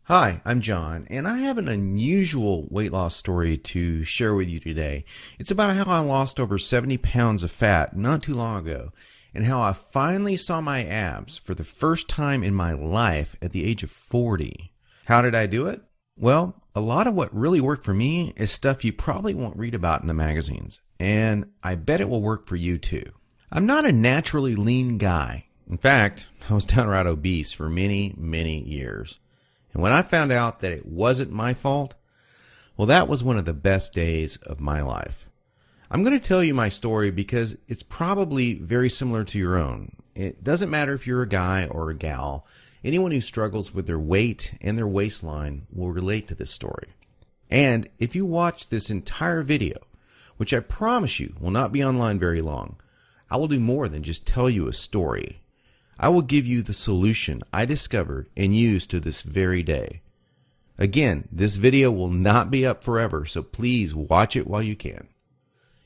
Hi, I'm John, and I have an unusual weight loss story to share with you today. It's about how I lost over 70 pounds of fat not too long ago, and how I finally saw my abs for the first time in my life at the age of 40. How did I do it? Well, a lot of what really worked for me is stuff you probably won't read about in the magazines, and I bet it will work for you too. I'm not a naturally lean guy. In fact, I was downright obese for many years. And when I found out that it wasn't my fault, well, that was one of the best days of my life. I'm going to tell you my story because it's probably very similar to your own. It doesn't matter if you're a guy or a gal. Anyone who struggles with their weight and their waistline will relate to this story. And if you watch this entire video, which I promise you will not be online very long, I will do more than just tell you a story. I will give you the solution I discovered and use to this very day. Again, this video will not be up forever, so please watch it while you can.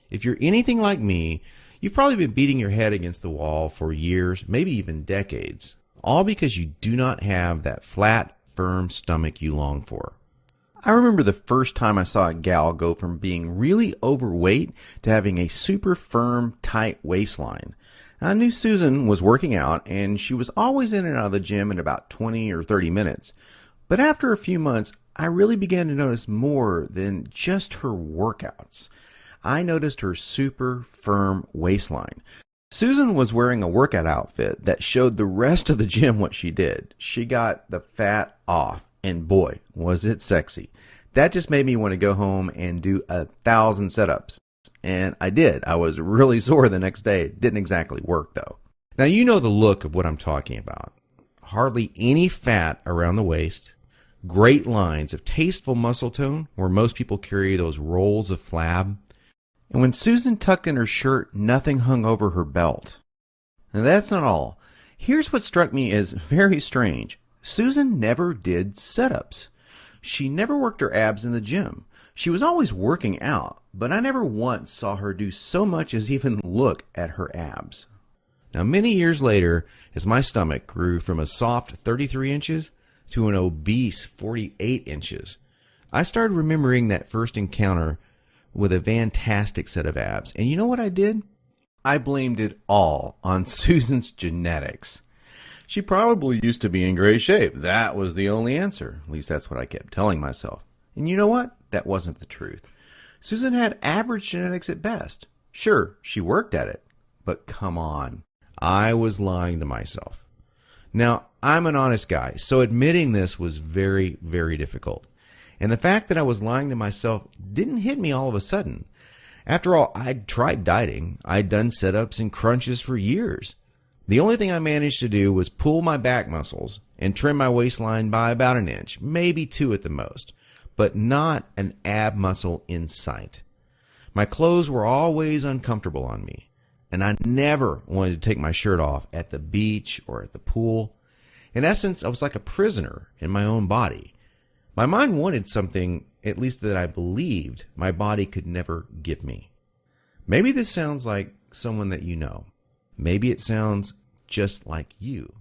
If you're anything like me, you've probably been beating your head against the wall for years, maybe even decades, all because you do not have that flat, firm stomach you long for. I remember the first time I saw a gal go from being really overweight to having a super firm, tight waistline. I knew Susan was working out, and she was always in and out of the gym in about 20 or 30 minutes. But after a few months, I really began to notice more than just her workouts. I noticed her super firm waistline. Susan was wearing a workout outfit that showed the rest of the gym what she did. She got the fat off, and boy, was it sexy. That just made me want to go home and do 1,000 setups. And I did. I was really sore the next day. It didn't exactly work, though. Now, you know the look of what I'm talking about. Hardly any fat around the waist, great lines of tasteful muscle tone where most people carry those rolls of flab. And when Susan tucked in her shirt, nothing hung over her belt. Now, that's not all. Here's what struck me as very strange. Susan never did setups. She never worked her abs in the gym. She was always working out, but I never once saw her do so much as even look at her abs. Now, many years later, as my stomach grew from a soft 33 inches to an obese 48 inches, I started remembering that first encounter with a fantastic set of abs. And you know what I did? I blamed it all on Susan's genetics. She probably used to be in great shape. That was the only answer. At least that's what I kept telling myself. And you know what? That wasn't the truth. Susan had average genetics at best. Sure, she worked at it. But come on. I was lying to myself. Now, I'm an honest guy, so admitting this was very difficult. And the fact that I was lying to myself didn't hit me all of a sudden. After all, I'd tried dieting. I'd done sit-ups and crunches for years. The only thing I managed to do was pull my back muscles and trim my waistline by about an inch, maybe 2 at the most, but not an ab muscle in sight. My clothes were always uncomfortable on me, and I never wanted to take my shirt off at the beach or at the pool. In essence, I was like a prisoner in my own body. My mind wanted something, at least that I believed, my body could never give me. Maybe this sounds like someone that you know. Maybe it sounds just like you.